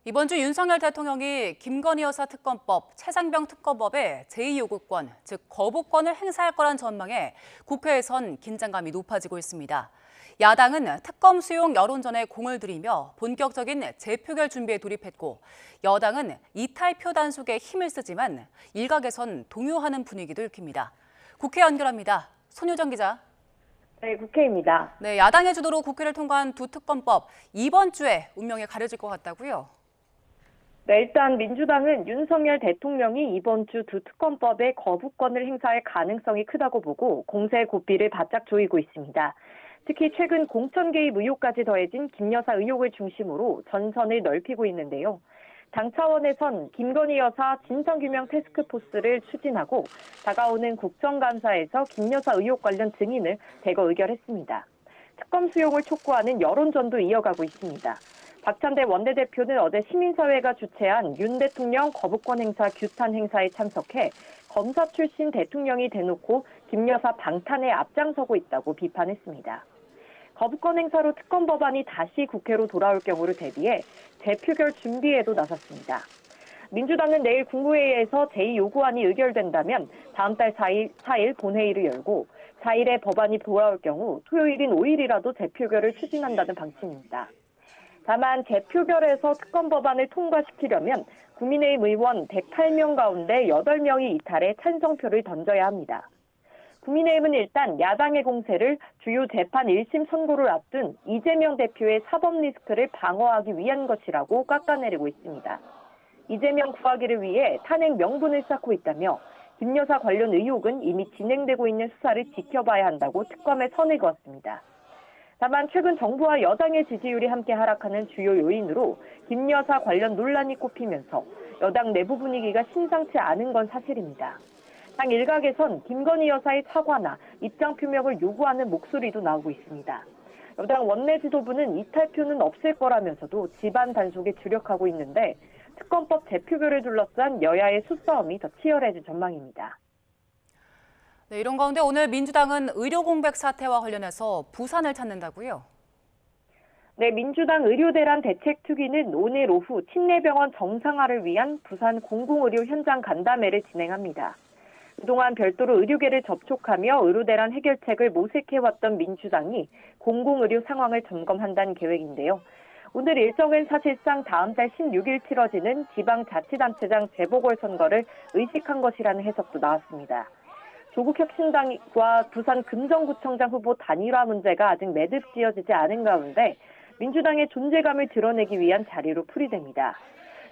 이번 주 윤석열 대통령이 김건희 여사 특검법, 최상병 특검법의 제2요구권, 즉 거부권을 행사할 거란 전망에 국회에선 긴장감이 높아지고 있습니다. 야당은 특검 수용 여론전에 공을 들이며 본격적인 재표결 준비에 돌입했고, 여당은 이탈표 단속에 힘을 쓰지만 일각에선 동요하는 분위기도 읽힙니다. 국회 연결합니다. 손효정 기자. 네, 국회입니다. 네, 야당의 주도로 국회를 통과한 두 특검법, 이번 주에 운명이 가려질 것 같다고요? 네, 일단 민주당은 윤석열 대통령이 이번 주 두 특검법에 거부권을 행사할 가능성이 크다고 보고 공세 고삐를 바짝 조이고 있습니다. 특히 최근 공천 개입 의혹까지 더해진 김 여사 의혹을 중심으로 전선을 넓히고 있는데요. 당 차원에선 김건희 여사 진상규명 태스크포스를 추진하고 다가오는 국정감사에서 김 여사 의혹 관련 증인을 대거 의결했습니다. 특검 수용을 촉구하는 여론전도 이어가고 있습니다. 박찬대 원내대표는 어제 시민사회가 주최한 윤 대통령 거부권 행사 규탄 행사에 참석해 검사 출신 대통령이 대놓고 김 여사 방탄에 앞장서고 있다고 비판했습니다. 거부권 행사로 특검 법안이 다시 국회로 돌아올 경우를 대비해 재표결 준비에도 나섰습니다. 민주당은 내일 국무회의에서 제2요구안이 의결된다면 다음 달 4일 본회의를 열고 4일에 법안이 돌아올 경우 토요일인 5일이라도 재표결을 추진한다는 방침입니다. 다만 재표결에서 특검 법안을 통과시키려면 국민의힘 의원 108명 가운데 8명이 이탈해 찬성표를 던져야 합니다. 국민의힘은 일단 야당의 공세를 주요 재판 1심 선고를 앞둔 이재명 대표의 사법 리스크를 방어하기 위한 것이라고 깎아내리고 있습니다. 이재명 구하기를 위해 탄핵 명분을 쌓고 있다며 김 여사 관련 의혹은 이미 진행되고 있는 수사를 지켜봐야 한다고 특검에 선을 그었습니다. 다만 최근 정부와 여당의 지지율이 함께 하락하는 주요 요인으로 김 여사 관련 논란이 꼽히면서 여당 내부 분위기가 심상치 않은 건 사실입니다. 당 일각에선 김건희 여사의 사과나 입장 표명을 요구하는 목소리도 나오고 있습니다. 여당 원내 지도부는 이탈표는 없을 거라면서도 집안 단속에 주력하고 있는데 특검법 재표결을 둘러싼 여야의 수싸움이 더 치열해질 전망입니다. 네, 이런 가운데 오늘 민주당은 의료 공백 사태와 관련해서 부산을 찾는다고요? 네, 민주당 의료대란 대책특위는 오늘 오후 친내병원 정상화를 위한 부산 공공의료 현장 간담회를 진행합니다. 그동안 별도로 의료계를 접촉하며 의료대란 해결책을 모색해왔던 민주당이 공공의료 상황을 점검한다는 계획인데요. 오늘 일정은 사실상 다음 달 16일 치러지는 지방자치단체장 재보궐선거를 의식한 것이라는 해석도 나왔습니다. 조국 혁신당과 부산 금정구청장 후보 단일화 문제가 아직 매듭지어지지 않은 가운데 민주당의 존재감을 드러내기 위한 자리로 풀이됩니다.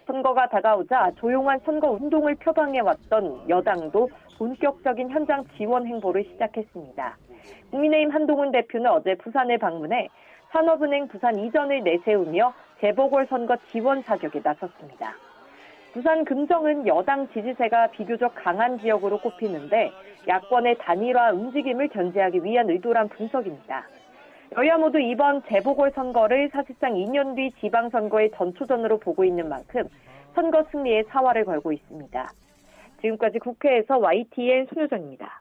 선거가 다가오자 조용한 선거 운동을 표방해왔던 여당도 본격적인 현장 지원 행보를 시작했습니다. 국민의힘 한동훈 대표는 어제 부산을 방문해 산업은행 부산 이전을 내세우며 재보궐선거 지원 사격에 나섰습니다. 부산 금정은 여당 지지세가 비교적 강한 지역으로 꼽히는데 야권의 단일화 움직임을 견제하기 위한 의도란 분석입니다. 여야 모두 이번 재보궐선거를 사실상 2년 뒤 지방선거의 전초전으로 보고 있는 만큼 선거 승리에 사활을 걸고 있습니다. 지금까지 국회에서 YTN 손효정입니다.